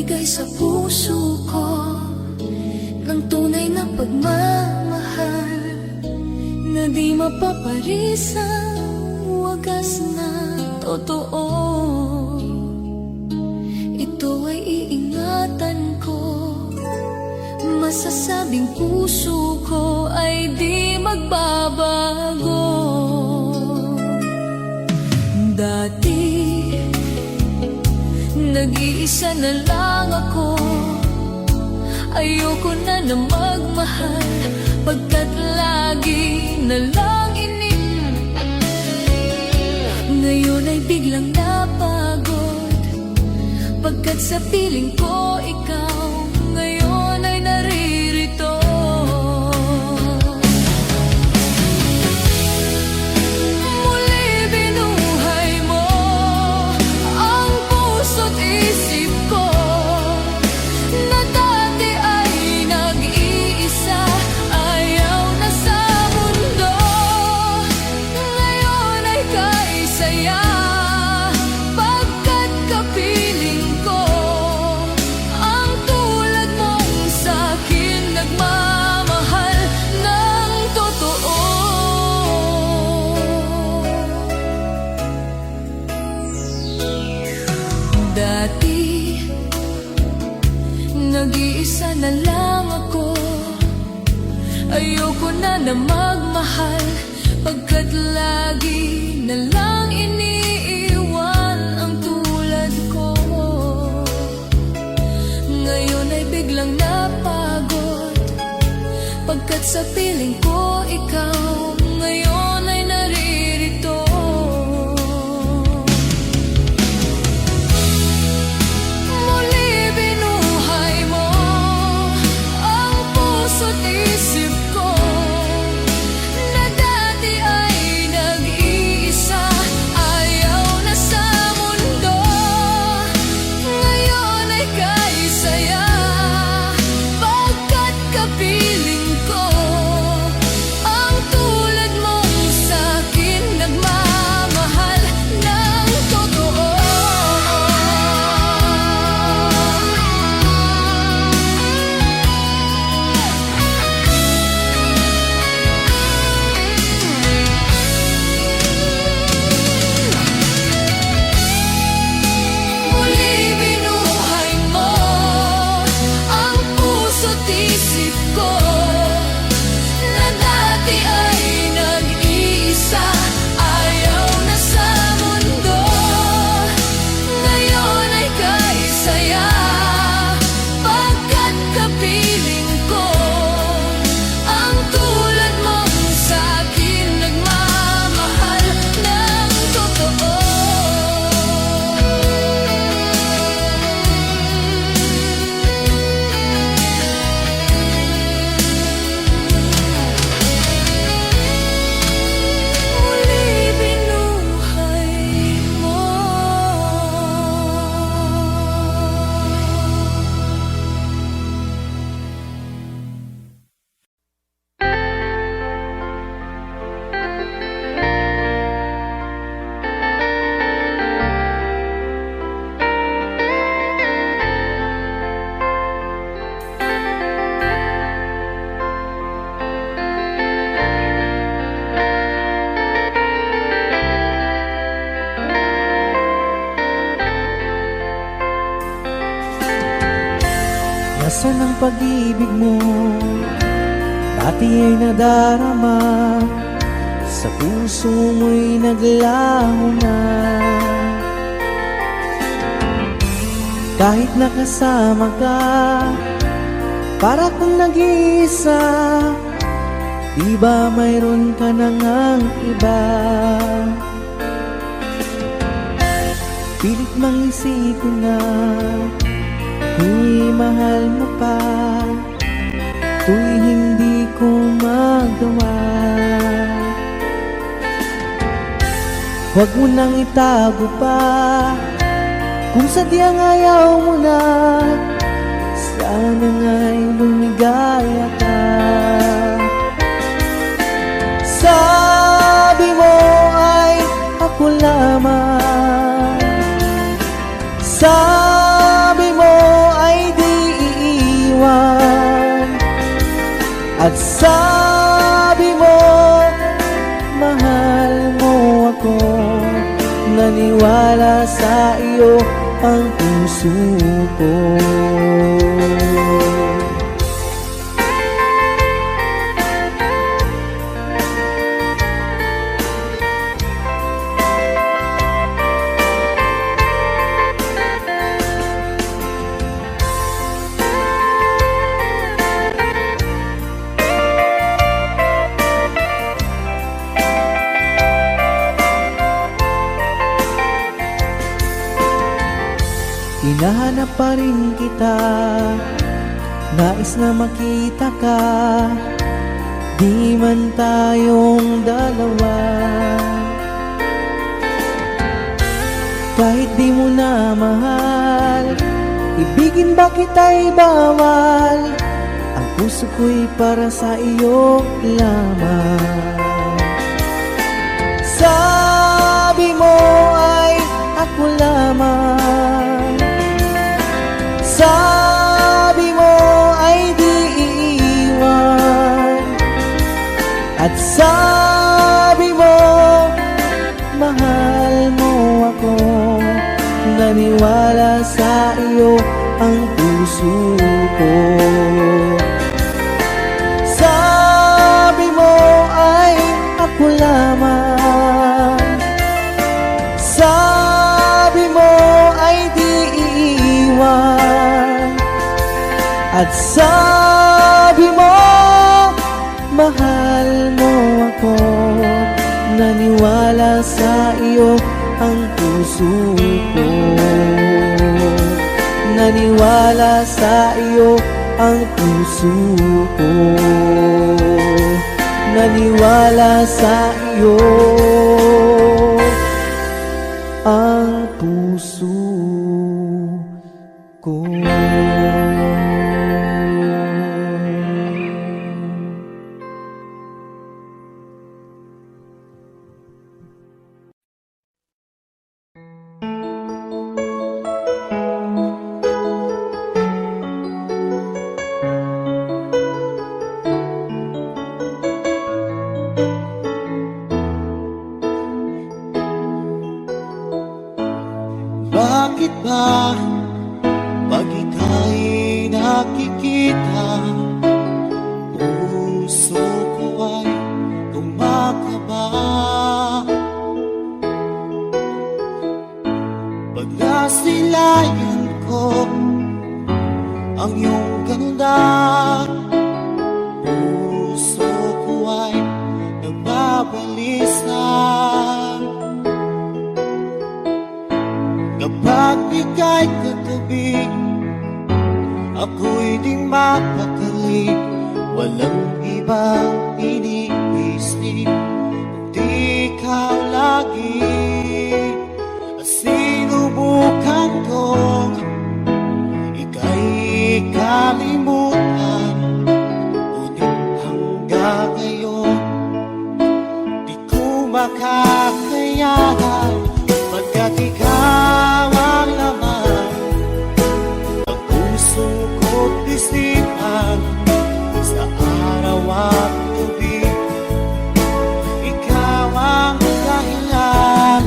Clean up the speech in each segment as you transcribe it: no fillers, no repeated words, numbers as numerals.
nagbigay sa puso ko ng tunay na pagmamahal na di mapaparisang wagas na totoo. Ito ay iingatan ko, masasabing puso ko ay di magbabago. Dati nag-iisa na lang ako, ayoko na na magmahal, pagkat lagi na lang ngayon ay biglang napagod, pagkat sa piling ko ikaw ngayon ay naririto. Dati nag-iisa na lang ako, ayoko na na magmahal, pagkat lagi na lang iniiwan ang tulad ko. Ngayon ay biglang napagod, pagkat sa piling ko ikaw ngayon ay naririto. Nasaan ang pag-ibig mo? Dati ay nadarama, sa puso mo'y naglaho na. Kahit nakasama ka, para kang nag-iisa, di ba mayroon ka na ngang iba? Pilit mang isipin na di mahal mo pa, to'y hindi ko magawa. Huwag mo nang itago pa, kung sadyang ayaw mo na, sana nga'y lumigaya ka. Sabi mo ay ako lamang, sabi mo naniwala sa iyo ang puso ko. Hinahanap pa rin kita, nais na makita ka, di man tayong dalawa. Kahit di mo na mahal, ibigin ba kita'y bawal? Ang puso ko'y para sa iyo lamang. Sabi mo ay ako lamang, sabi mo ay di iiwan, at sabi mo mahal mo ako. Naniwala sa iyo ang puso ko. Sabi mo ay ako lamang, sabi mo ay di iiwan, at sabi mo mahal mo ako. Naniwala sa iyo ang puso ko. Naniwala sa iyo ang puso ko. Naniwala sa iyo ang puso ko. Bakit ba pag ika'y nakikita, puso ko ay kumakaba? Pag nasilayan ko ang iyong ganda, puso ko ay nagbabalisa. Kapag ika'y katabi, ako'y di mapakali. Walang ibang iniisip, kundi ikaw lagi. At sinubukan kong ika'y kalimutan, ngunit hanggang ngayon di ko makakayanan. Pagkat ikaw ang laman ng puso ko't isipan, sa araw at gabi ikaw ang dahilan.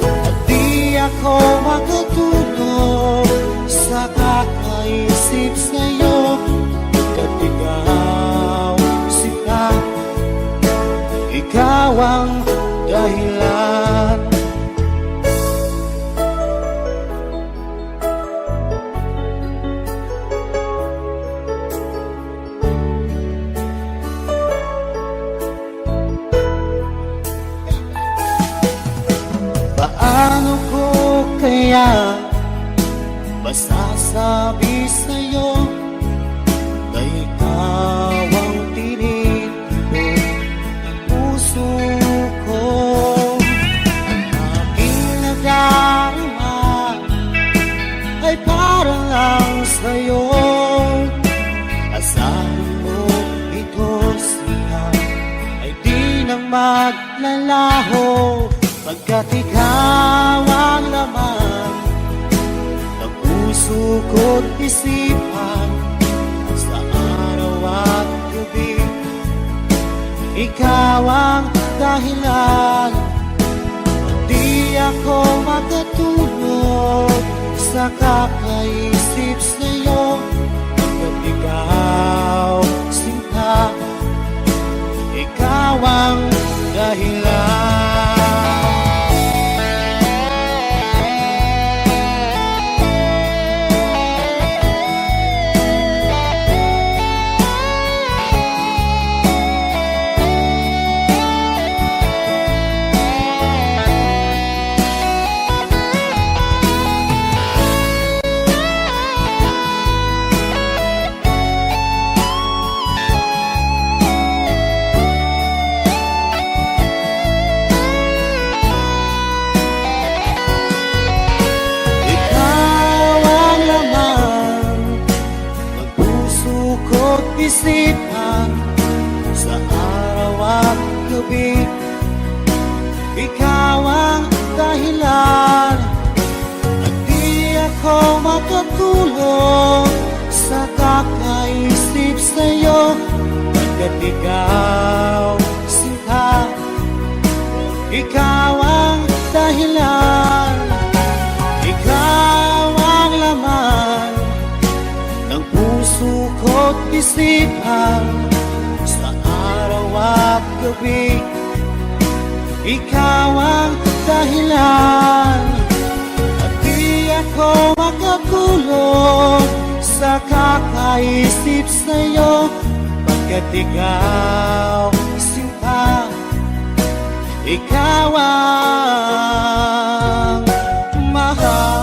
At di ako makatulog sa kakaisip sa'yo, pagkat ikaw sila, ikaw ang dahilan. Paano ko kaya masasabi sa'yo na ikaw ang tinitibok ng puso ko? Ang aking nadarama ay para lang sa'yo. Asahan mo ito siya ay di nang maglalaho, pagkat ikaw ang laman ng puso ko't isipan, sa araw at gabi ikaw ang dahilan. Di ako makatulog sa kakaisip sa'yo. Pagkat ikaw, sinta, ikaw ang dahilan. Isipan sa araw at gabi, ikaw ang dahilan. At di ako makatulog sa kakaisip sa'yo. Pagkat ikaw, sinta, ikaw ang dahilan. Ikaw ang laman ng puso ko't isipan sa araw at gabi, ikaw ang dahilan. At di ako makatulog sa kakaisip sa'yo. Pagkat ikaw, sinta, ikaw ang mahal.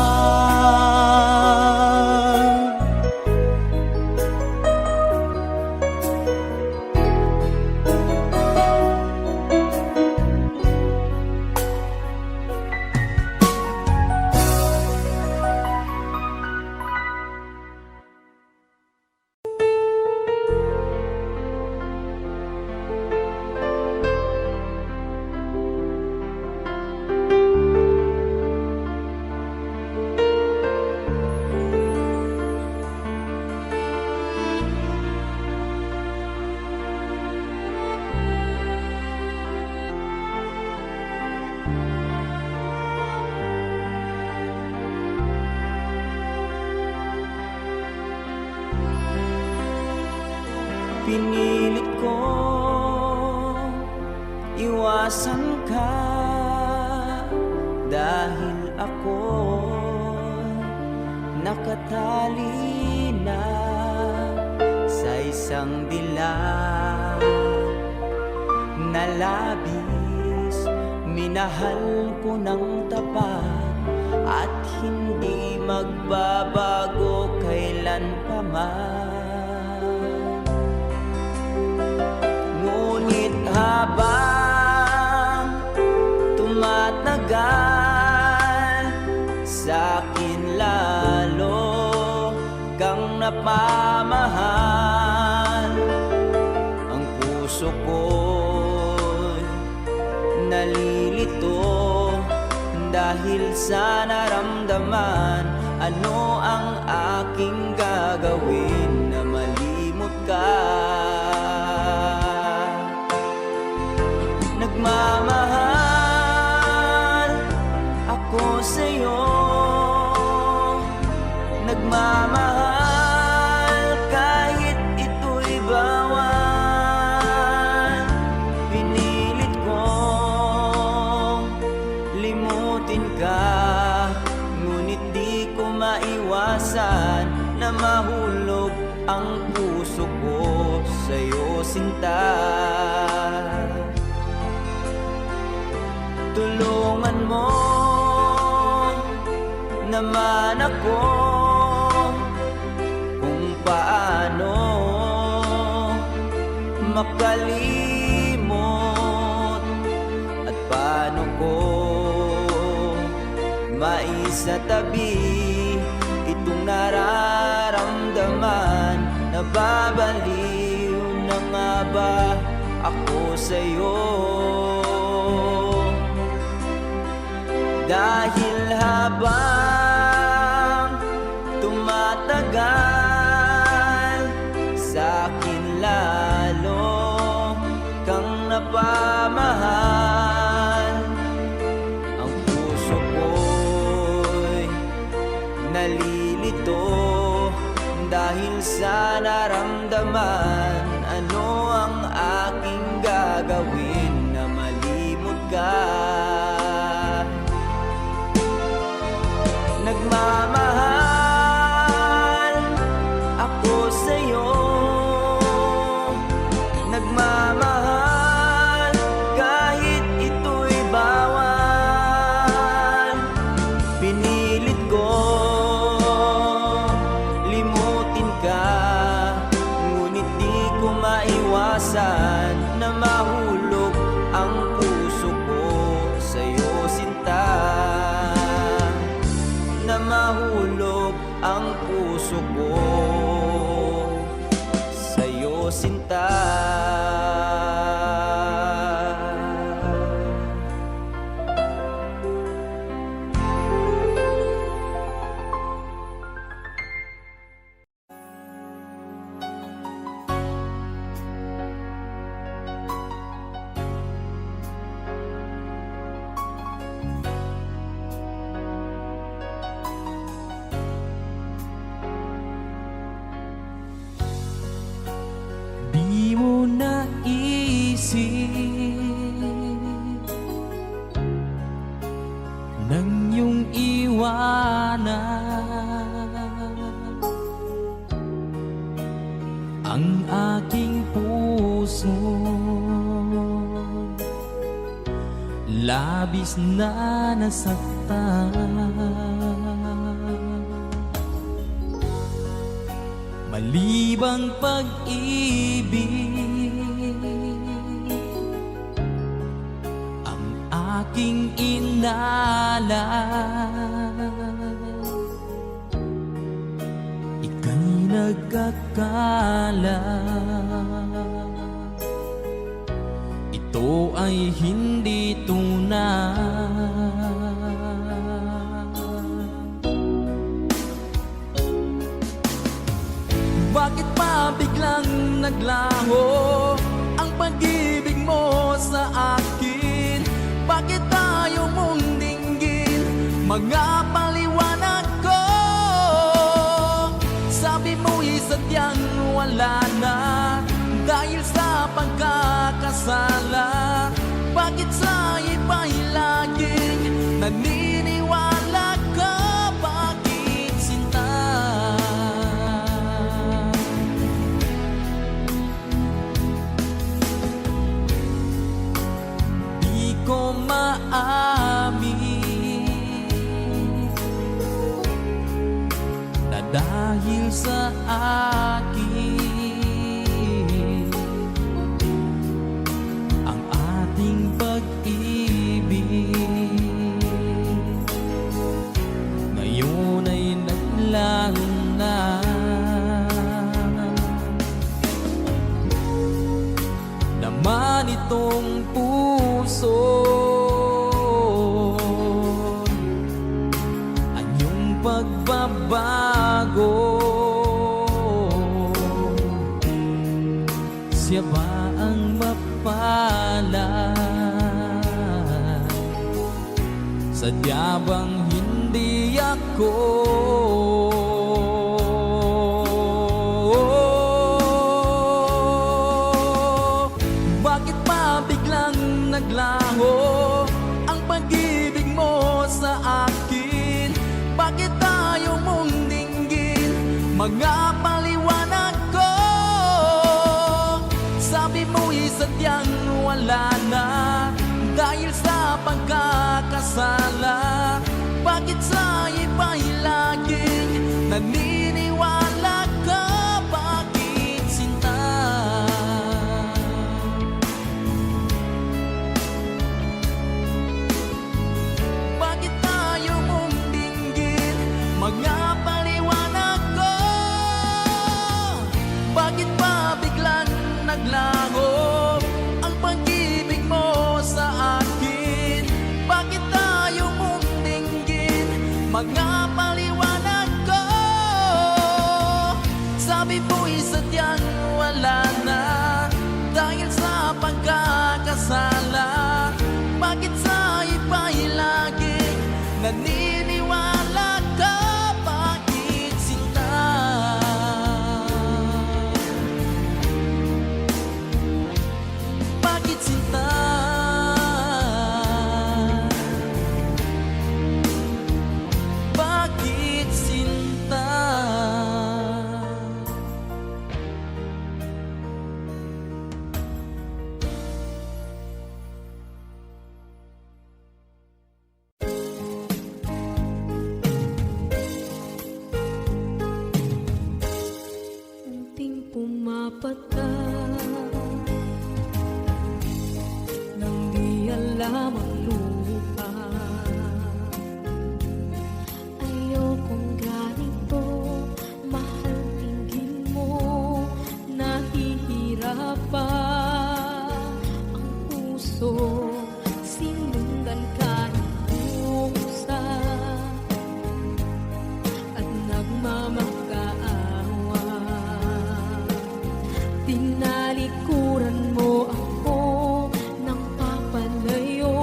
Pinilit ko iwasan ka dahil ako nakatali na sa isang dilag na labis. Minahal ko ng tapat at hindi magbabago kailanpaman. Ngunit habang tumatagal, sa'kin lalo kang napamahal. Ang puso ko'y nalilito dahil sa naramdaman. Ano ang aking gagawin na malimot ka? Nagmamahal ako sa'yo, nagmamahal kahit ito'y bawal. Pinilit kong limutin ka, ngunit di ko maiwasan na mahulog ang puso ko sa'yo, sinta. Tulungan mo naman ako kung paano makalimot at paano ko maisatabi itong nararamdaman. Nababaliw na nga ba ako sa'yo? Dahil habang tumatagal, sa'kin lalo kang napamahal. Ang puso dahil sa naramdaman, ano ang aking gagawin na malimot ka? Nagmamahal ako sa'yo, nagmamahal kahit ito'y bawal. Pinilit ko limutin ka, ngunit di ko maiwasan na mahulog ang puso ko sa'yo, sinta. Na mahulog ang puso ko sa'yo, sinta. Di mo naisip nang iyong iwanan ang aking puso, labis na nasaktan. Malibang pag-ibig ang aking inalan, ika'y nagkakala ito ay hindi tunay. Bakit pa biglang naglaho ang pag-ibig mo sa akin? Bakit tayo mong dinggin mga paliwanag ko? Sabi mo'y sadyang wala na dahil sa pagkakasala. Bakit sa iba'y laging naniniwala ka? Bakit, sinta? Ko maamin na dahil sa akin ang ating pag-ibig ngayon ay naglaho na. Naman itong puso anyong pagbabago, siya ba ang mapalad? Sadya bang hindi ako? Bakit pa biglang naglaho ang pag-ibig mo sa akin? Bakit tayo mong dinggin mga paliwanag ko? Sabi mo'y sadyang wala na dahil sa pagkakasala. Bakit sa iba'y laging naniniwala ka? Bakit, sinta? Bakit tayo mong dinggin mga paliwanag ko? Bakit pa biglang naglaho ang pag-ibig mo sa akin? Bakit tayo mong dinggin mga paliwanag ko? Sabi mo'y sadyang wala na dahil sa pagkakasala. Bakit sa iba'y laging naniniwala ka? Bakit, sinta? lamang lupa. Ayokong ganito, mahal, tingin mo, nahihirapan ang puso, sinundan ka ng pusa at nagmamakaawa. Tinalikuran mo ako ng papalayo,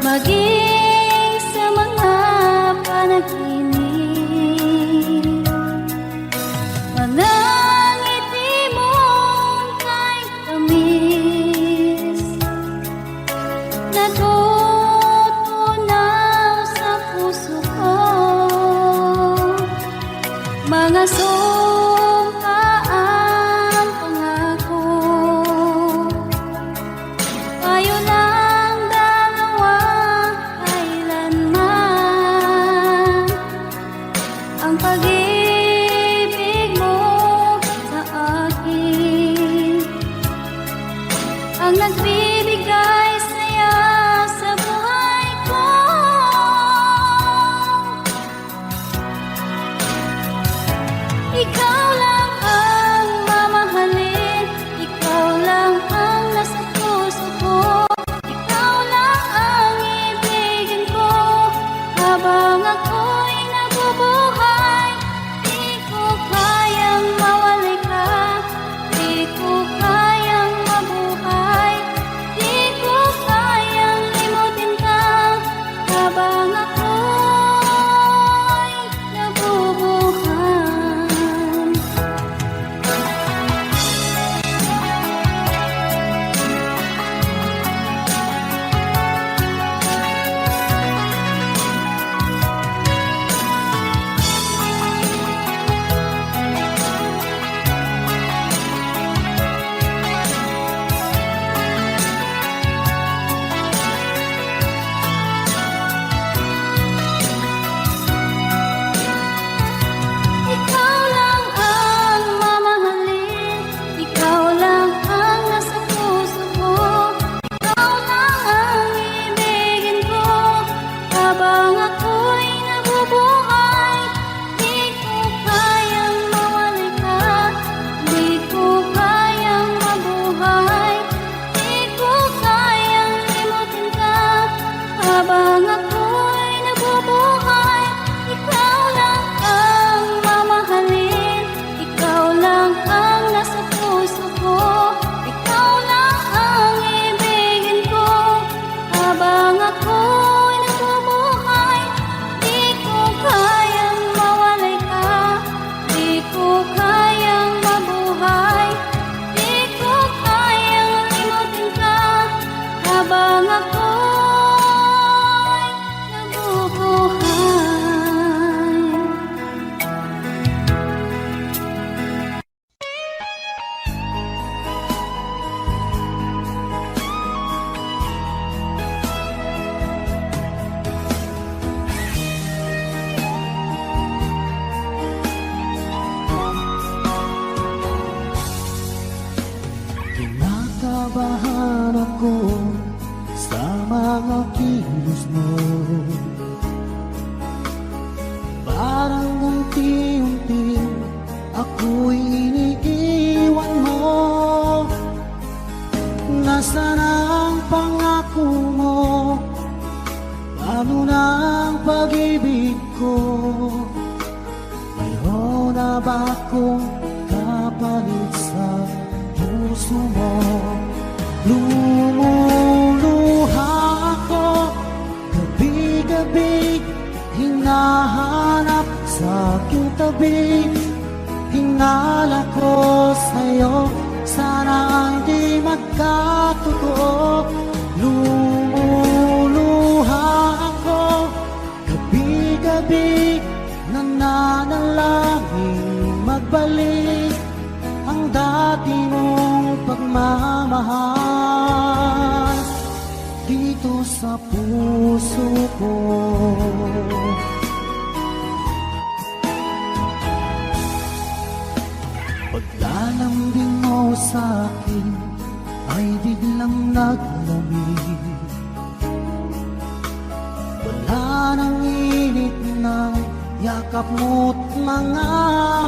maging sa mga panaginip. Manangiti mong kay tamis, natutunaw sa puso ko. Mga sumpaan pangako, tayo lang dalawa kailanman. Ang pag-ibig mo sa akin ang nagbibigay saya sa buhay ko. Ikaw lang ang mamahalin, ikaw lang ang nasa puso ko, ikaw lang ang ibigin ko habang ako'y nabubuhay. Di ko kayang mawalay ka, di ko kayang mabuhay, di ko kayang limutin ka habang ako'y nabubuhay. Ikaw lang ang mamahalin, ikaw lang ang nasa puso ko, ikaw lang ang ibigin ko habang ako'y nabubuhay. Di ko kayang mawalay ka, di ko kayang mabuhay, di ko kayang limutin ka habang ako'y nabubuhay. Ikaw lang ang mamahalin, ikaw lang ang nasa puso ko, ikaw lang ang ibigin ko habang ako'y nabubuhay. Di ko kayang mawalay ka, di ko kayang mabuhay, di ko kayang limutin ka habang ako'y nabubuhay. Kinakabahan ako sa mga kilos mo, parang unti-unti ako'y iniiwan mo. Nasaan ang pangako mo? Paano na ang pag-ibig ko? Mayroon na ba akong kapalit sa puso mo? Lumuluha ako gabi-gabi, hinahanap sa aking tabi. Hinala ko sa'yo, sana hindi magkatotoo. Lumuluha ako gabi-gabi, nananalangin magbalik ang dati mong pagmamahal dito sa puso ko. Paglalambing mo sa akin ay biglang naglamig. Wala nang init ng yakap mo't mga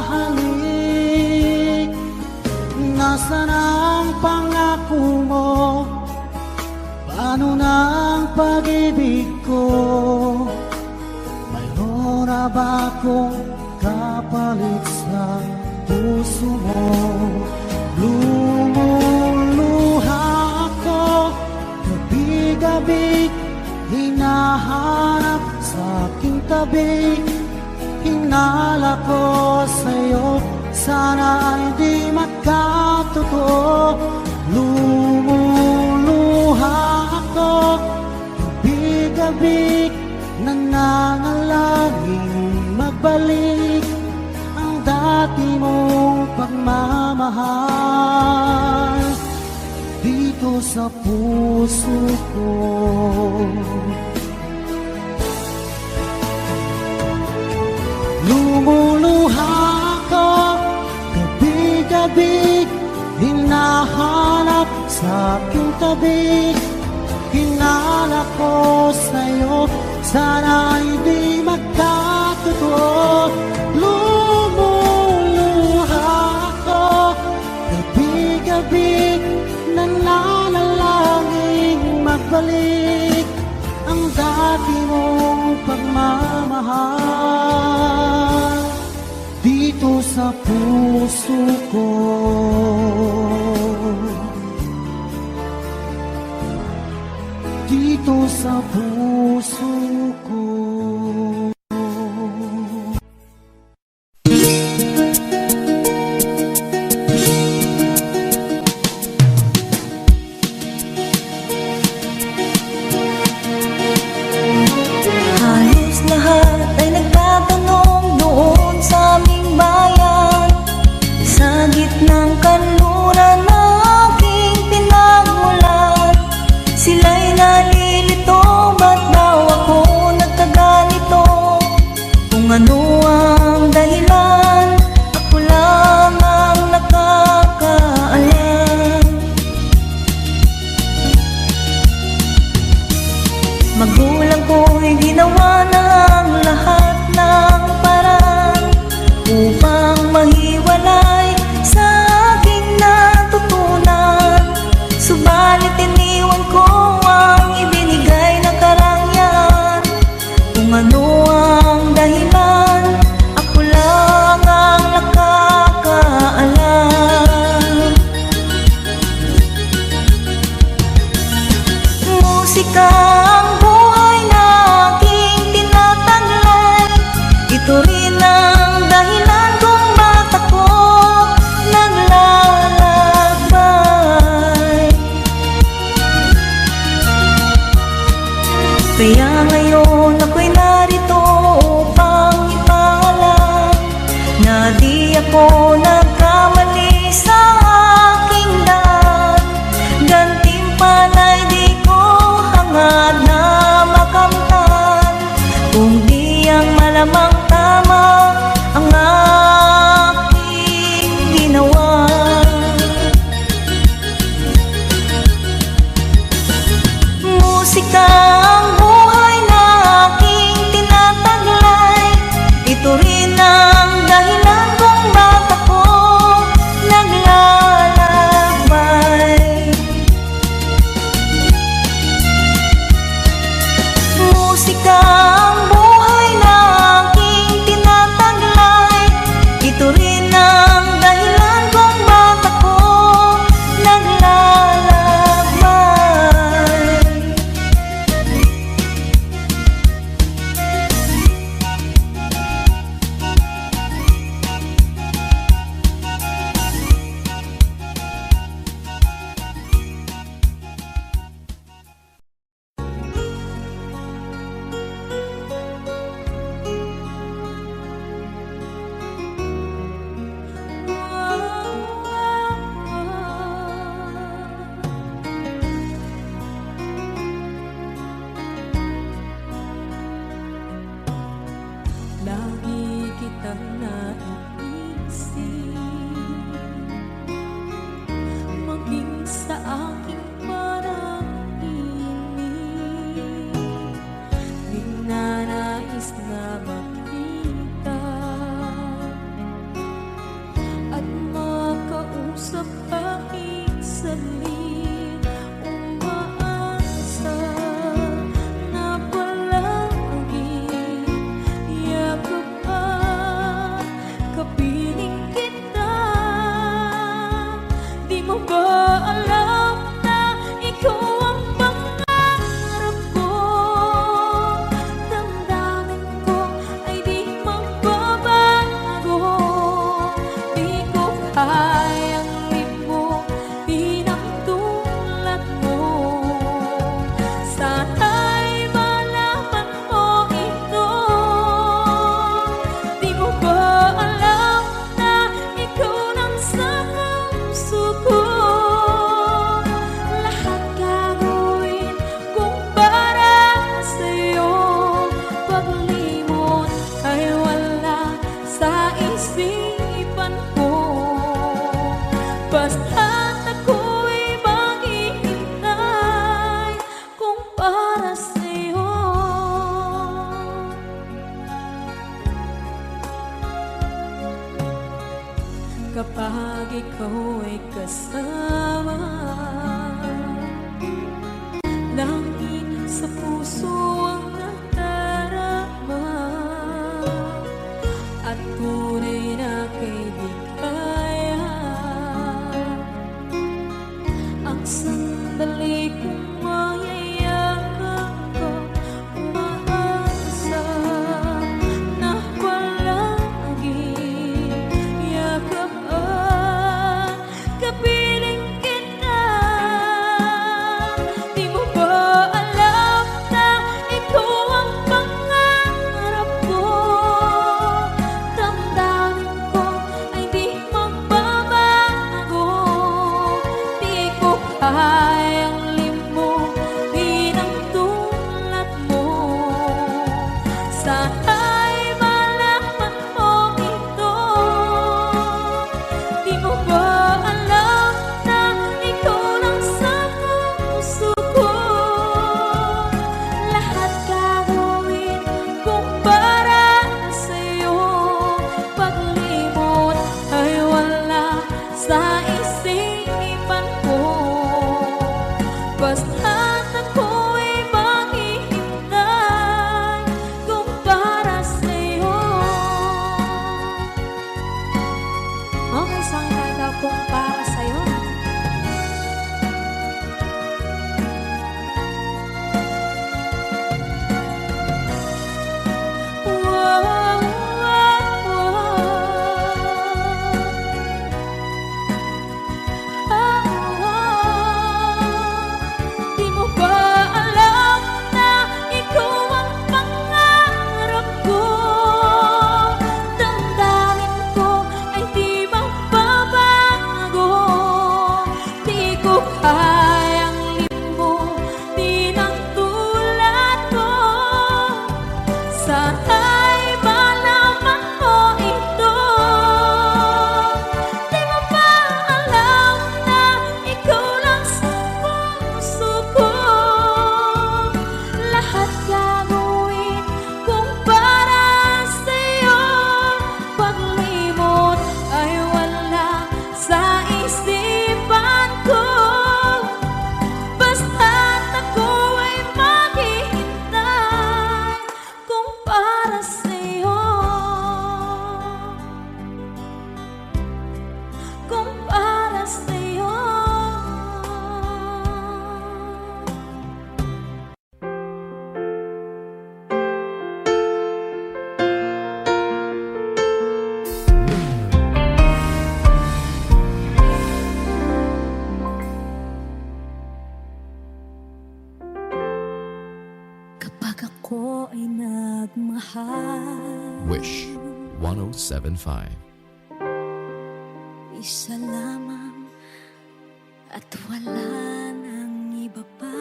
halik. Nasaan ang pangako mo? Paano na ang pag-ibig ko? Mayroon na ba akong kapalit sa puso mo? Lumuluha ako gabi-gabi, hinahanap sa aking tabi. Hinala ko sa'yo, sana ay di magkatotoo. Lumuluha ako, bigabig, nangangalangin magbalik ang dati mong pagmamahal dito sa puso ko. Lumuluha ako, gabi-gabi, hinahanap sa aking tabi. Hinala ko sa'yo, sana ay di magkatotoo. Lumuluha ako, gabi-gabi, nananalangin magbalik ang dati mong pagmamahal dito sa puso ko. Dito sa puso ko. Halos lahat ay nagtatanong noon sa aming bayan. Sa gitnang kanluran na aking pinagmulan, sila'y nalilito, ba't daw ako nagkaganito? Kung ano ang dahilan, ako lang ang nakakaalam. Magulang ko'y ginawa na ang lahat ng paraan upang mahiwalay sa aking natutunan. Subalit iniwan ko ang ibinigay na karangyaan. Kung ano ang dahilan, ako lang ang nakakaalam. Musika ang buhay na aking tinataglay. Ito rin ang dahilan kung ba't ako naglalakbay. Kaya ngayon ako'y narito upang ipaalam na di ako nagkamali sa aking daan. Gantimpala'y di ko hangad na makamtan, kung di ang malamang tama ang aking ginawa. Musika ang buhay na aking tinataglay. Ito rin ang dahilan kung ba't ako naglalakbay. Musika ang buhay na aking tinataglay. Ito rin ang dahilan kung ba't ako naglalakbay. ikaw ay kasama. Langit sa puso ang nadarama, at tunay na kaibigan. Ang sandali kong mayayakap ko, umaasa na palaging yakap at kapiling kita. Di mo ba alam na ito ang pangarap ko? Damdamin ko ay di magbabago. Di ko kayang limutin ang tulad mo. Sana'y malaman mo ito. Di mo ba alam na ikaw lang sa puso ko? Lahat gagawin kung para sa'yo. Paglimot ay wala sa isipan ko. Basta't ako'y maghihintay kung para sa'yo. Okay, saan ka daw kung para sa'yo? Di mo ba alam na ikaw ang pangarap ko? Damdamin ko ay di magbabago. Di ko kayang limutin ang tulad ko. Sana'y malaman mo ito. Di mo ba alam na ikaw lang sa puso ko? Lahat gagawin kung para sa'yo. Paglimot ay wala sa isipan ko. Basta't ako ay maghihintay kung para sa'yo. Kung para sa'yo. Kapag ako ay nagmahal, Wish 1075. isa lamang at wala nang iba pa.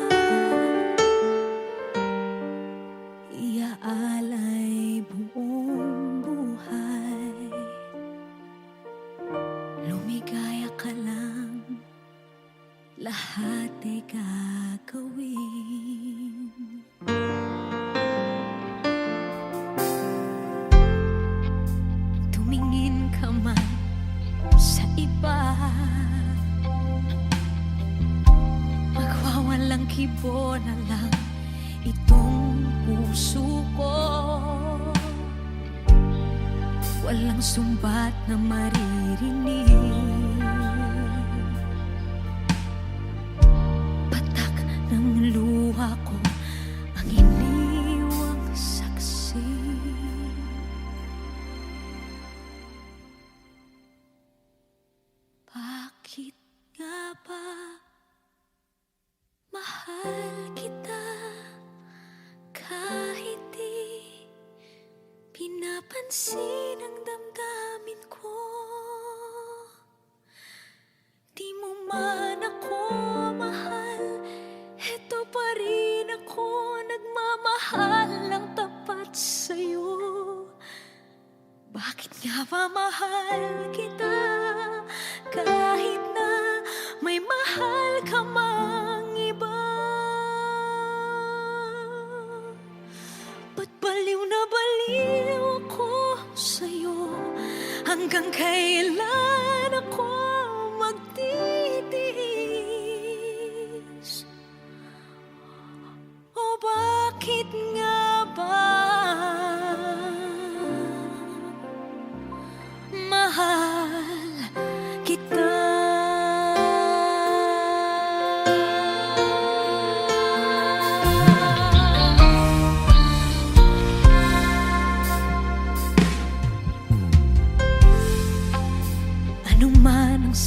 Iaalay buong buhay. Lumigaya ka lang, lahat ay gagawin. Tumingin ka man sa iba, magwawalang kibo na lang itong puso ko. Walang sumbat na maririnig, patak ng luha ko ang iniwang saksi. Bakit nga ba mahal kita kahit di pinapansin ang damdamin ko? Di mo man ako mahal, eto pa rin ako nagmamahal ng tapat sa'yo. Bakit nga ba mahal kita kahit na may mahal ka mang iba? Ba't baliw na baliw ako sa'yo? Hanggang kailan ako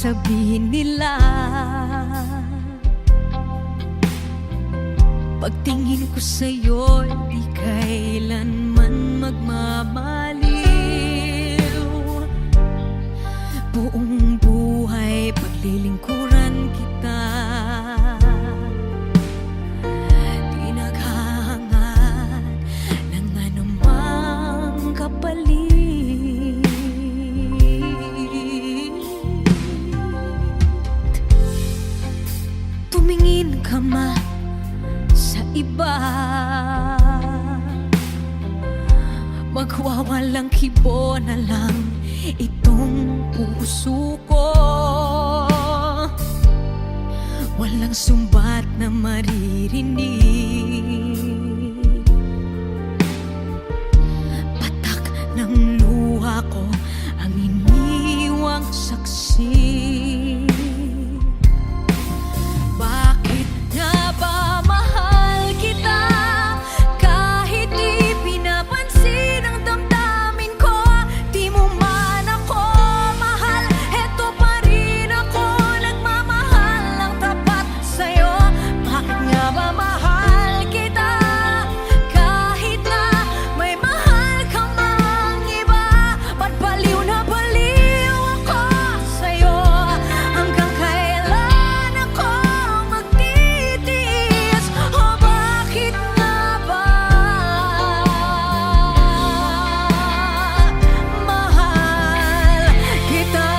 sabihin nila. Pagtingin ko sa'yo, di kailanman magmamaliw. Buong buhay paglilingkuran kita, di naghahangad ng anumang kapalit. Tumingin ka man sa iba, magwawalang kibo na lang itong puso ko. Walang sumbat na maririnig, patak ng luha ko ang iniwang saksi. Bakit nga ba mahal kita kahit di pinapansin ang damdamin ko? Di mo man ako mahal, eto pa rin ako nagmamahal ng tapat sa'yo. Bakit nga ba mahal kita kahit na may mahal ka mang iba? Ba't baliw na baliw ako sa'yo? Hanggang kailan ako magtitiis? O bakit nga ba mahal kita?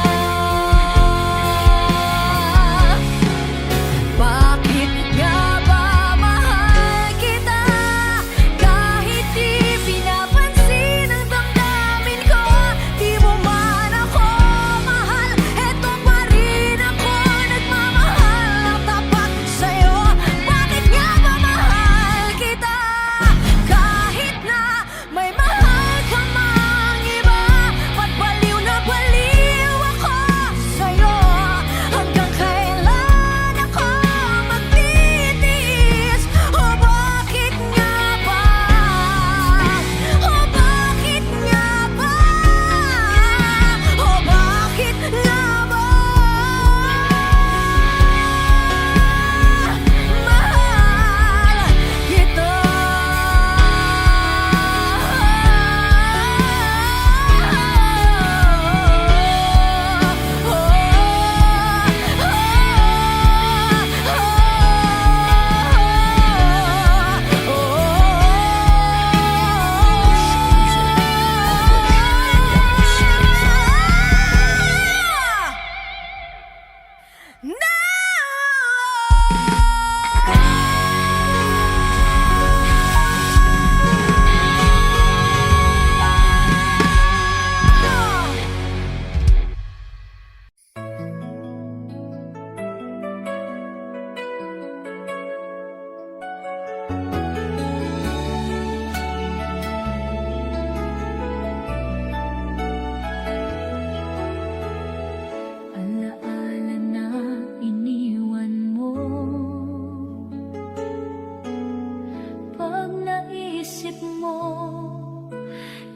Bakit nga ba mahal kita kahit di pinapansin ang damdamin ko? Di mo man ako mahal, eto pa rin ako nagmamahal ng tapat sa'yo. Bakit nga ba mahal kita kahit na may mahal ka mang iba? Ba't baliw na baliw ako sa'yo? Hanggang kailan ako magtitiis? O bakit nga ba? O bakit nga ba? O bakit nga ba mahal kita? Alaala na iniwan mo, pag naisip mo,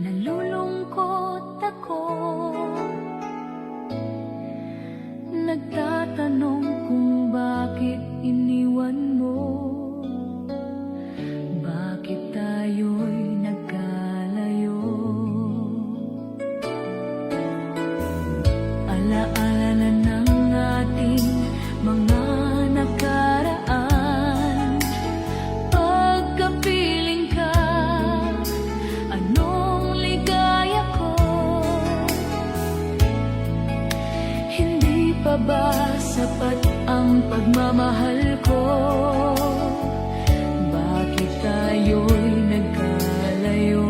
nalulungkot ako. Nagtatanong kung bakit iniwan mo, bakit tayo'y nagkalayo. Alaala ng ating mga nakaraan, pagkapiling ka, anong ligaya ko? Hindi pa ba sapat ang pagmamahal ko? Bakit tayo'y nagkalayo?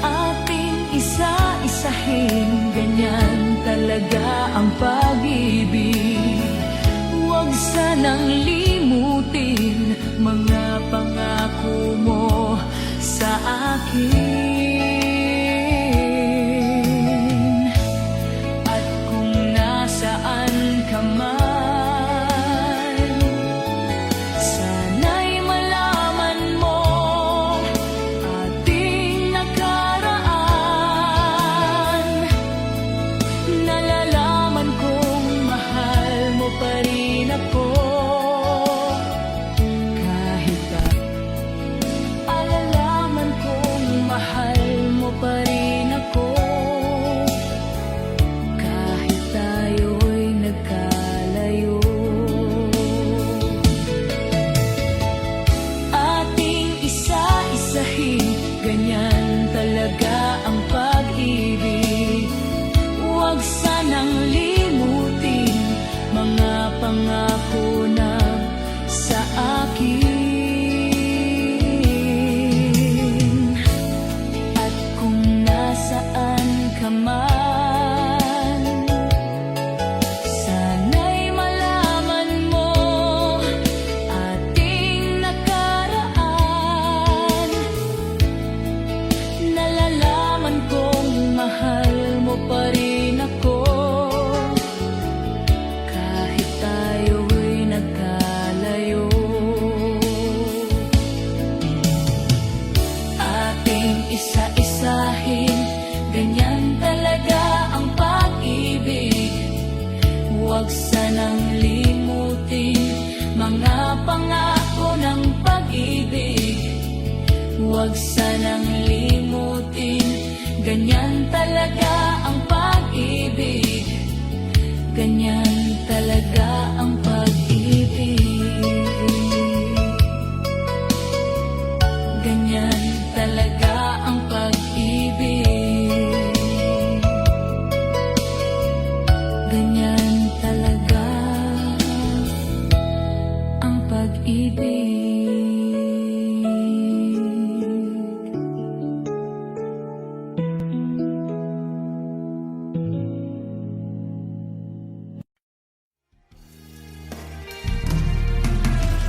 Ating isa-isahin, ganyan talaga ang pag-ibig. Huwag sanang limutin mga pangako mo sa akin. At kung nasaan ka man, ganyan talaga ang pag-ibig. Ganyan talaga ang pag-ibig. Ganyan talaga ang pag-ibig.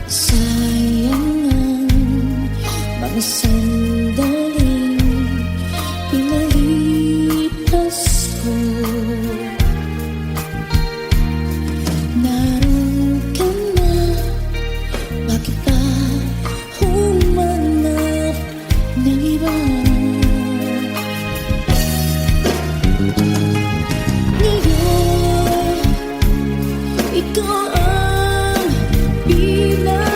Sayang ang mga sandaling pinalipas ko. Naroon ka na, bakit pa humanap ng iba? Ngayon, ikaw ang pinapangarap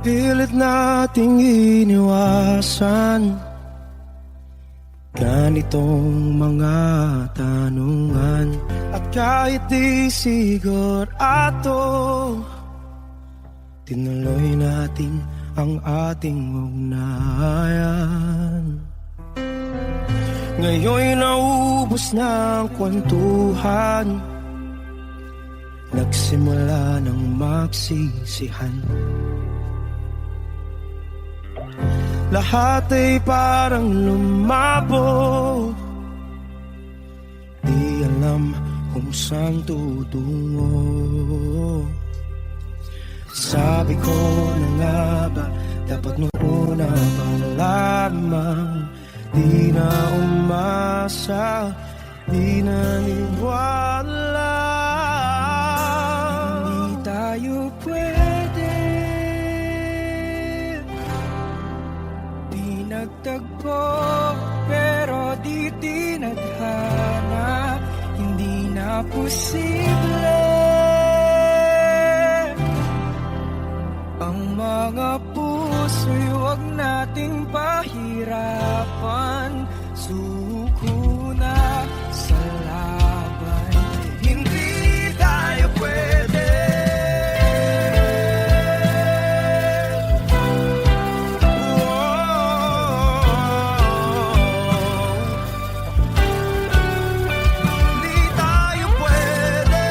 Pilit nating iniwasan ganitong mga tanungan. At kahit di sigurado, tinuloy natin ang ating ugnayan. Ngayon'y naubos na ang kwentuhan, nagsimula ng magsisihan. Lahat ay parang lumabo, di alam kung saan tutungo. Sabi ko na nga ba, dapat nung una pa lamang, di na umasa, di naniwala. Hindi tayo pwede, di nagtagpo, pero di tinadhana. Hindi na posible ang mga puso'y huwag nating pahirapan. Suko na sa laban, hindi tayo pwede. Hindi tayo pwede.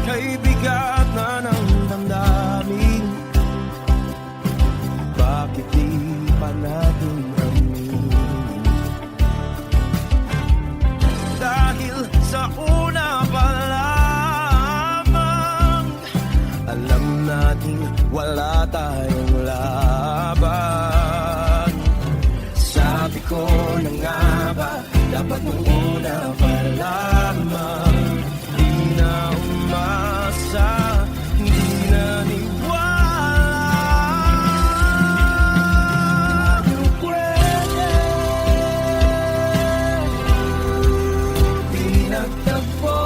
Kay bigat na ng damdamin, bakit di pa natin aminin? Dahil sa una pa lamang, alam nating wala tayong laban. Sabi ko na nga ba, dapat nung una pa lamang, di na umasa, di naniwala. Tayo pwede, di nagtagpo,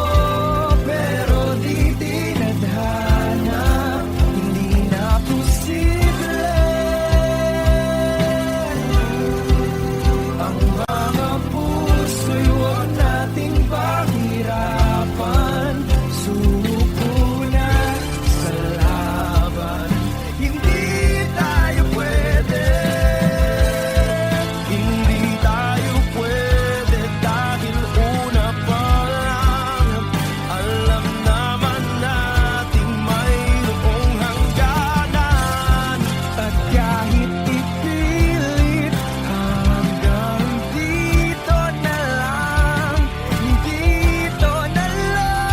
pero di tinadhana. Hindi na posible ang mga puso'y huwag nating pahirapan. Suko na sa laban, hindi tayo pwede. Hindi tayo pwede dahil una pa lang, alam naman nating mayroong hangganan. At kahit ipilit, hanggang dito na lang, dito na lang.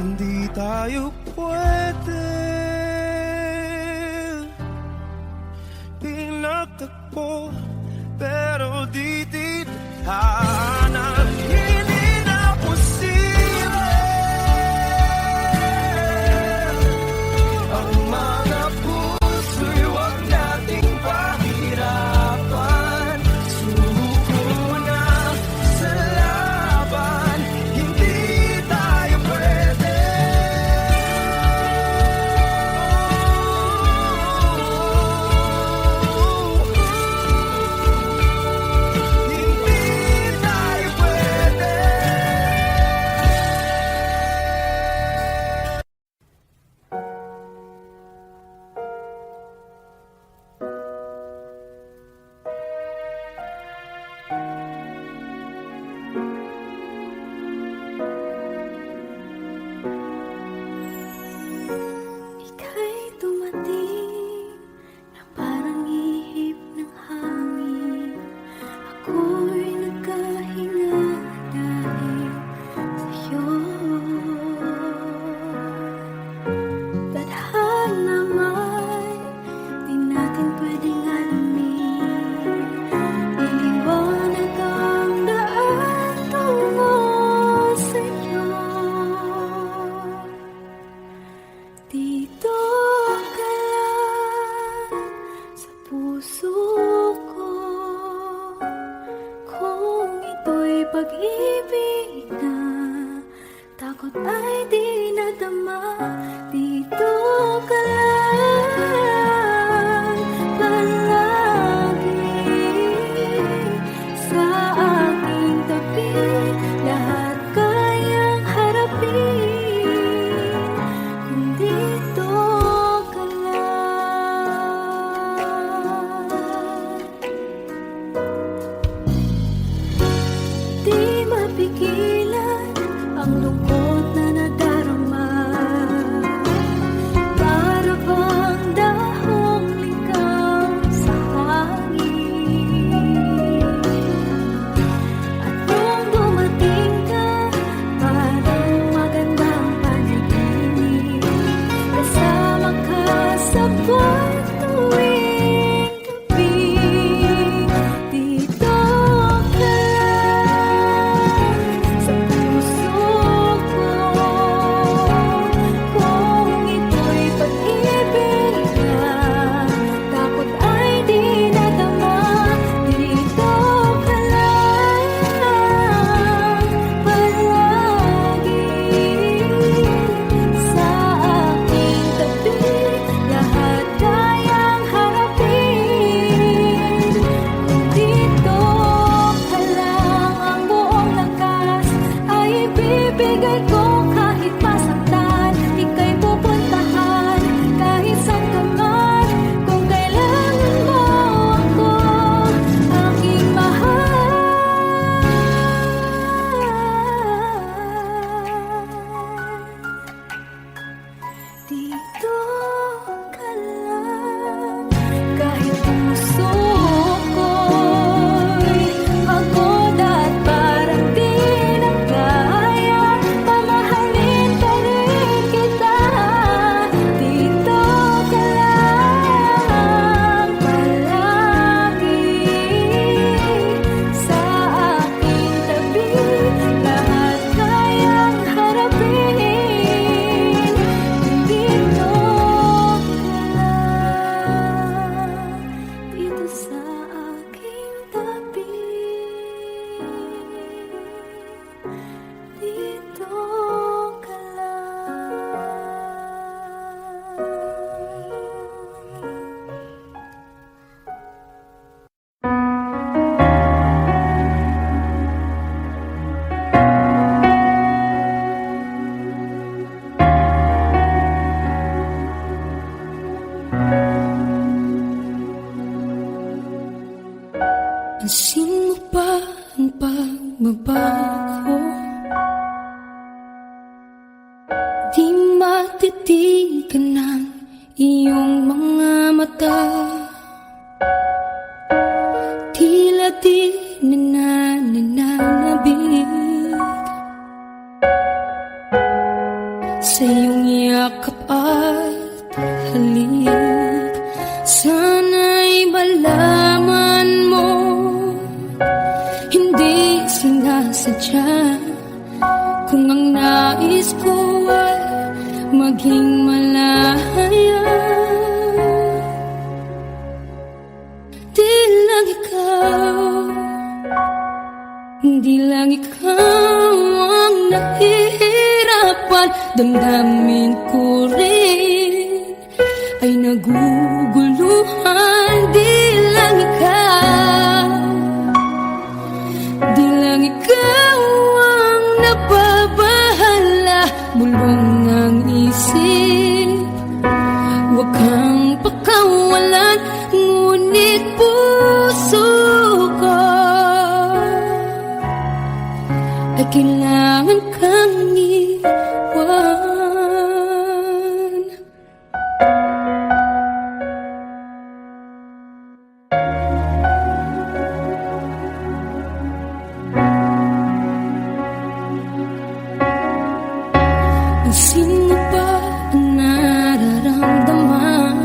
Hindi tayo pwede, pinagtagpo, pero di tinadhana. Hindi na posible ang mga puso'y huwag nating pahirapan. Suko na sa laban, hindi tayo pwede. Hindi tayo pwede. Ika'y dumating na parang ihip ng hangin. Ako'y nagkahinga dahil sa'yo. Tadhana man, di natin pwedeng alamin. Iliwanag ang daan tungo sa'yo. Dito ka lang. pag-ibig na takot ay di nadama. Dito ka lang palagi sa aking tabi. Lahat kayang harapin kung dito ka lang. Di mapigilan ang lungkot na nadarama. Para bang dahong ligaw sa hangin. At nung dumating ka, parang magandang panaginip. Kasama ka sa buwan tuwing gabi. Dito ka sa puso ko. Kung ito'y pag-ibig na takot ay di nadama. Dito ka lang palagi sa aking tabi. Lahat kayang harapin kung dito ka lang. Ang buong lakas ay ibibigay ko kahit masaktan. Ika'y pupuntahan kahit saan ka man. Kung kailangan mo ako, aking mahal. Dito ka lang. Kahit puso ko'y pagod at parang di na kaya, pamahalin pa rin kita. Dito ka lang palagi sa aking tabi. Lahat kayang harapin kung dito ka lang. Dito sa aking tabi. Dito ka Pansin mo ba ang pagbabago? Di matitigan ng iyong mga mata. Tila di nananabig sa iyong yakap at halik. Sana'y malaman mo, hindi sinasadya. Kung ang nais ko ay maging malaya, di lang ikaw ang nahihirapan. Damdamin ko rin ay naguguluhan. Di lang ikaw ang nababahala. Bulong ang isip, huwag kang pakawalan. Ngunit puso ko ay kailangan kang iwan. Pansin mo ba ang nararamdaman?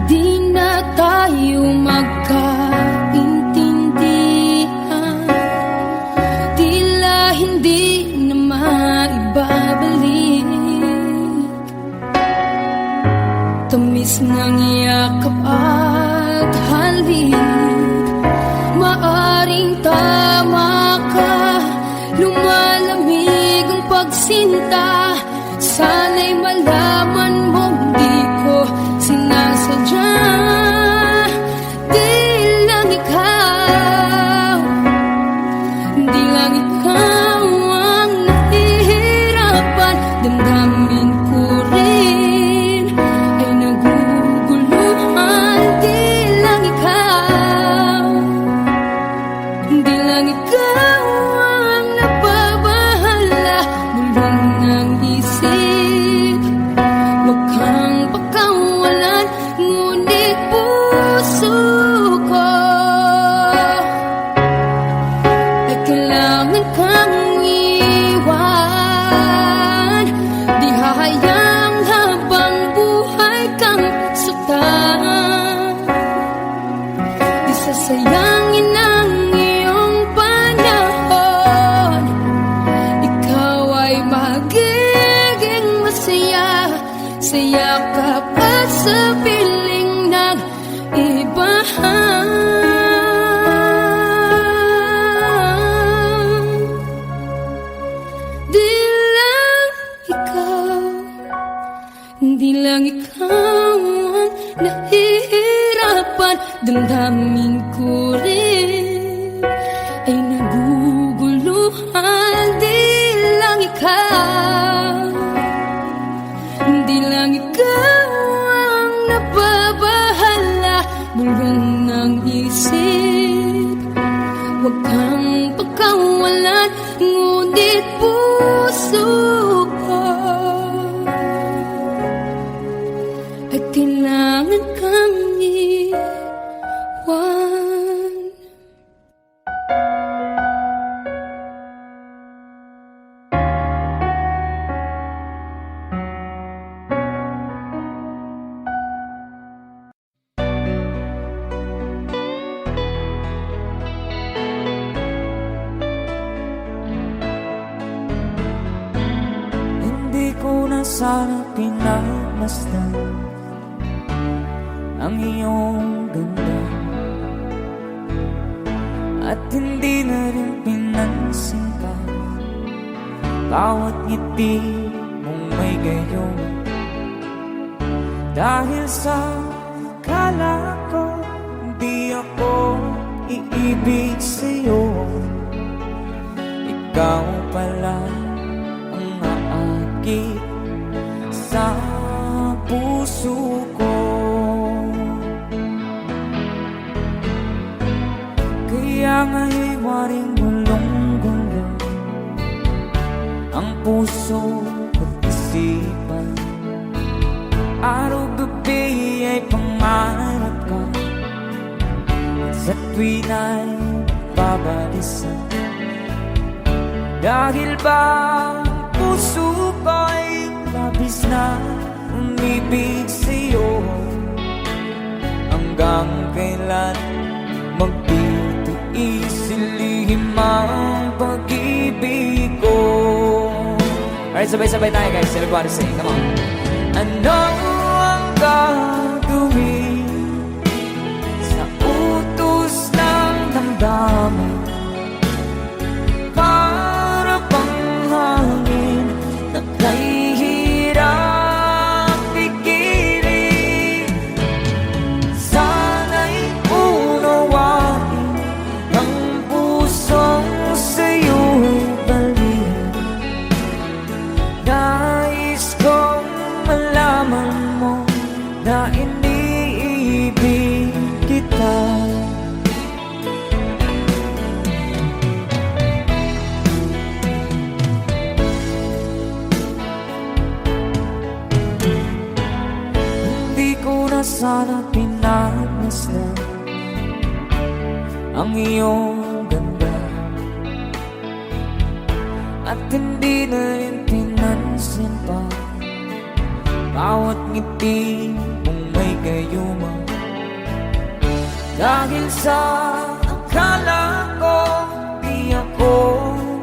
Di na tayo magkaintindihan. Tila hindi na maibabalik. Tamis ng yakap at halik. sinta. Sana'y malaman mong di ko sinasadya. Di lang ikaw ang nahihirapan. Damdamin ko rin ay naguguluhan. Di lang ikaw ang nababahala. Bulong ng isip, huwag kang pakawalan. Ngunit puso ko ay kailangan kang iwan. Di hahayang habang buhay kang saktan. Di sasayangin ang iyong panahon. Ikaw ay magiging masaya sa yakap at sa piling ng iba. Di lang ikaw ang nahihirapan. Damdamin ko rin ay naguguluhan. Di lang ikaw ang nababahala. Bulong ng isip, huwag kang pagkawalan. Ngunit puso ko ay kailangan kang iwan. Hindi ko na sana pinagmasdan ang iyong ganda, at hindi na rin pinansin pa bawat ngiti mong may gayon. Dahil sa akala ko di ako iibig sa'yo, ikaw pala ang aakit sa puso ko. Kaya nga'y waring gulong-gulong ang puso at isipan. Araw-gabi ay pangarap ka, at sa tuwin ay babalisan. Dahil ba ang puso ko'y labis na umibig sa'yo, hanggang kailan magtitiis ilihim ang pag-ibig ko. Alright, sabay-sabay tayo guys. Everybody sing, come on. Ano ang gagawin sa utos ng damdamin? Para bang hangin na kahihirap pigilan. Sana'y unawain ang pusong sa'yo'y baliw. Nais kong malaman mo na iniibig kita. Hindi ko na sana pinagmasdan ang iyong ganda, at hindi na rin pinansin pa bawat ngiti mong may gayuma. Dahil sa akala ko di ako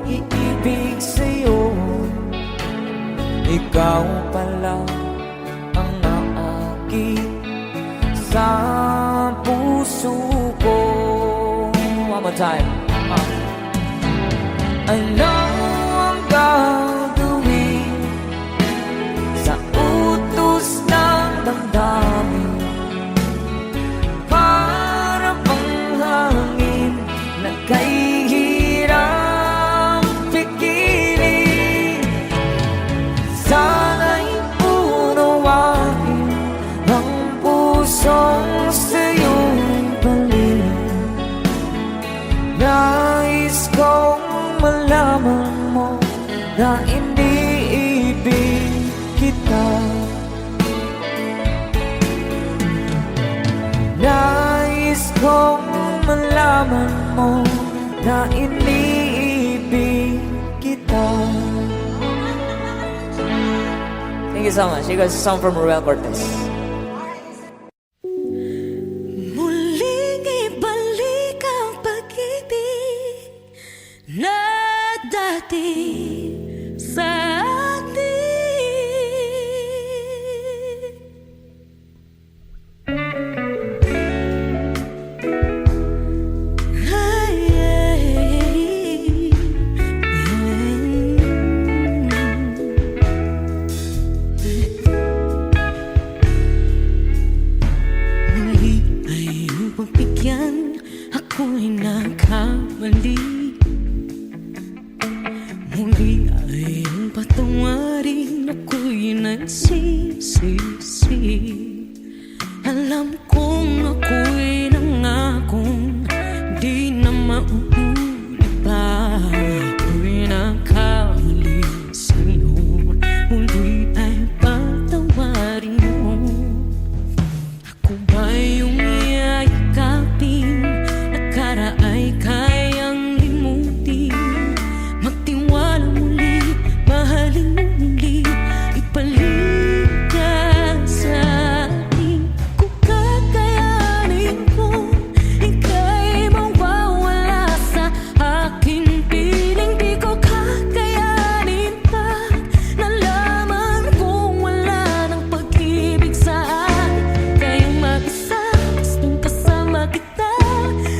iibig sa'yo, ikaw pala ang naakit sa puso ko. One more time. Ano ang gagawin na iniibig kita. Thank you so much. You guys, a song from Ruel Cortez. Muling ibalik ang pag-ibig na dati sa atin. Ay, muli ay iyong pagbigyan, ako'y nagkamali. Muli ay iyong patawarin, ako'y nagsisisi. Alam kong ako'y nangakong di na mauulit pa. Ako'y nagkamali sa'yo, muli ay patawarin mo. Ako ba yung yayakapin, nakaraay kayang limutin? Magtiwala muli, mahalin mo muli, ibalik ka sa akin. Kung kakayanin ko, ika'y mawawala sa akin. Piling di ko kakayanin pa, nalaman kong wala ng pag-ibig sa akin. Kayong mag-isa, gustong kasama kita,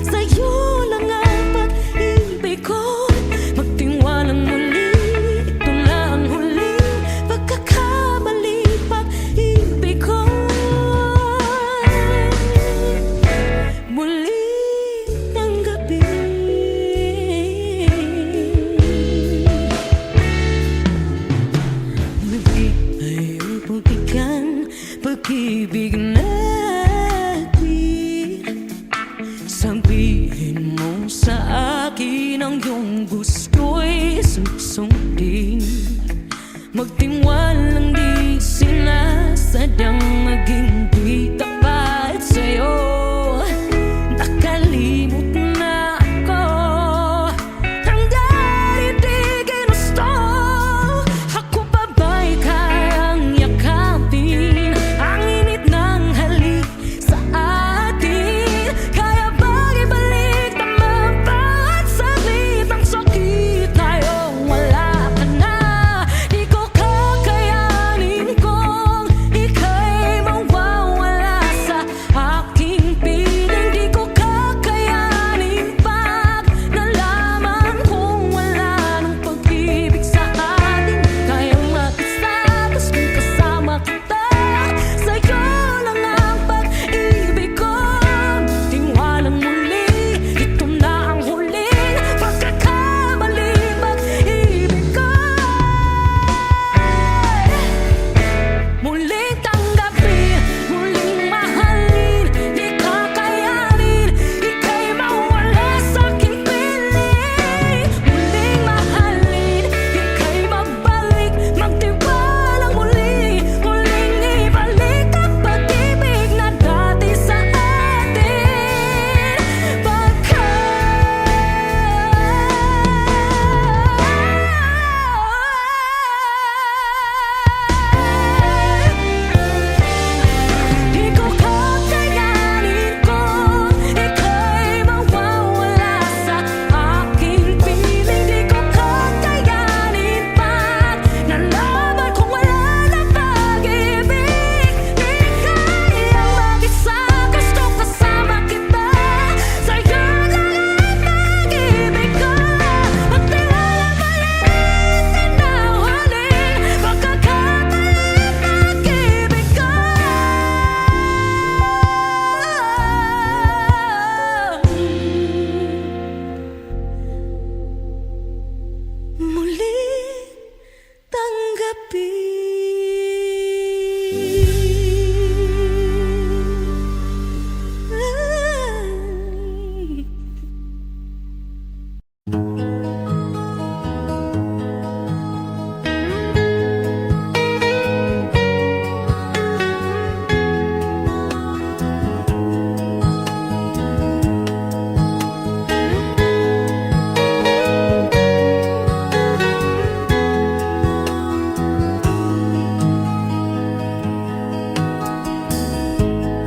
sa'yo lang ang pag-ibig ko. Magtiwalang muli, ito na ang huling pagkakamali, pag-ibig ko. Muli ng gabi, muli ay pagbigyan, pag-ibig natin. Sabihin mo sa akin ang iyong gusto'y susundin. Magtiwalang di sinasadyang maging di tapat sa'yo. Nakalimot na ako, hanggang di ginusto. Ako pa ba'y kayang yakapin ang init ng halik sa atin? Kaya bang ibalik tama bawat saglit ang sakit? Ngayong wala ka na, di ko kakayanin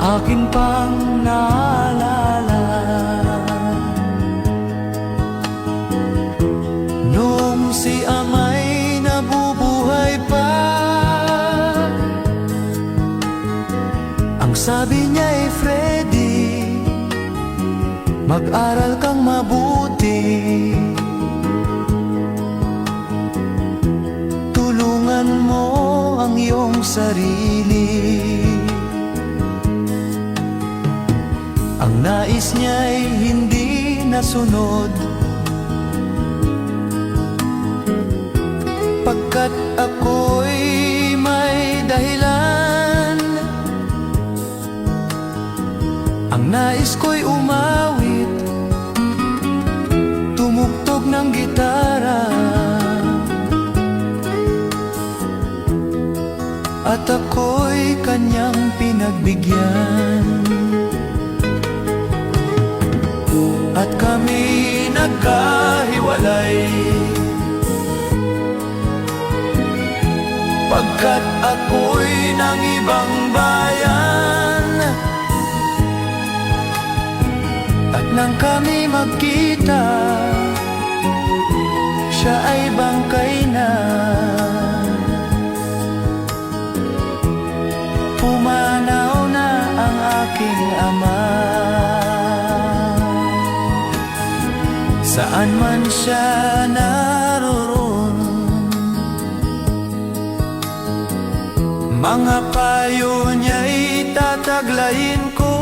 akin pang naalala. Noong si ama'y nabubuhay pa, ang sabi niya ay Freddy, mag-aral kang mabuti, tulungan mo ang iyong sarili. Ang nais niya'y hindi nasunod, pagkat ako'y may dahilan. Ang nais ko'y umawit, tumugtog ng gitara, at ako'y kanyang pinagbigyan. At kami nagkahiwalay, pagkat ako'y ng ibang bayan. At nang kami magkita, siya ay bangkay na. Pumanaw na ang aking ama. Saan man siya naroon, mga payo niya'y tataglayin ko.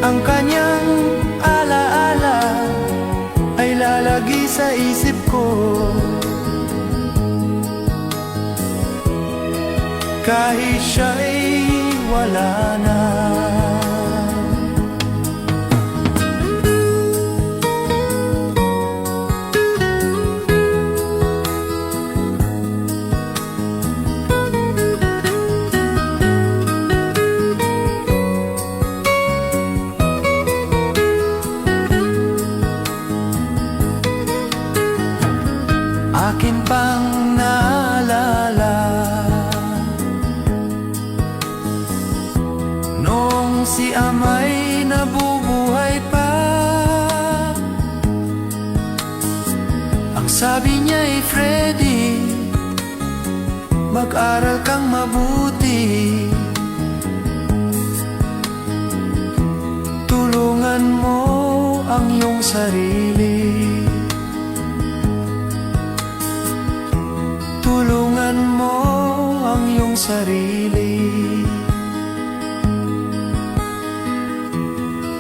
Ang kanyang alaala ay lalagi sa isip ko, kahit siya'y wala na. Akin pang naalala, noong si ama'y nabubuhay pa, ang sabi niya ay Freddy, mag-aral kang mabuti, tulungan mo ang iyong sarili. Tulungan mo ang iyong sarili.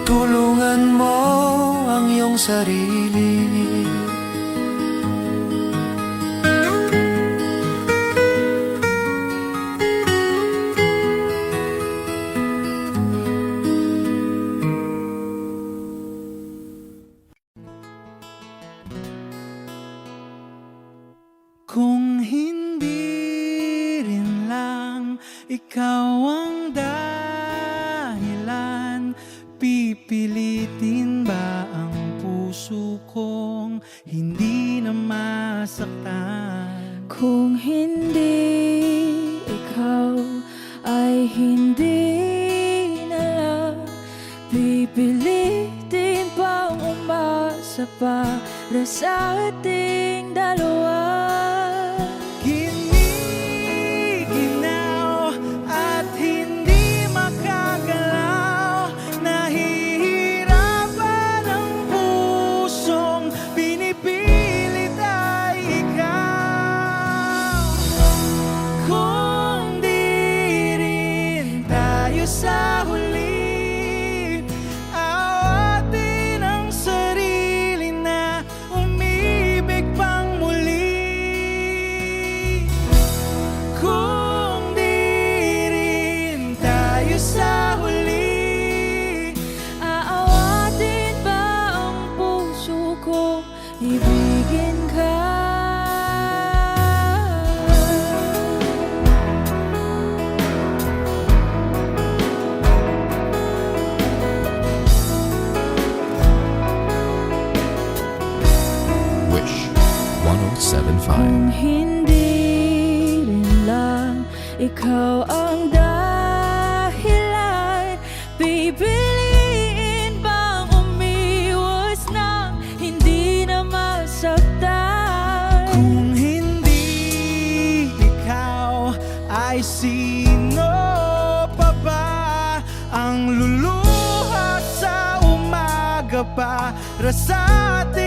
Tulungan mo ang iyong sarili. Kung hindi rin lang ikaw ang dahilan, pipilitin ba ang puso kong hindi na masaktan? Kung hindi ikaw ay hindi na lang, pipilitin pang umasa para sa ating dalawa. Giniginaw at hindi makagalaw, nahihirapan ang pusong pinipilit ay ikaw. Kung di rin tayo sa huli, awatin ang sarili na umibig pang muli. Kung di rin tayo sa huli, Aawatin ba ang puso ko, ibigin ka? Wish 1075. Kung hindi rin lang ikaw ang dahilan. Pipiliin bang umiwas nang hindi na masaktan? Kung hindi ikaw, ay sino pa ba ang luluha sa umaga para sa atin?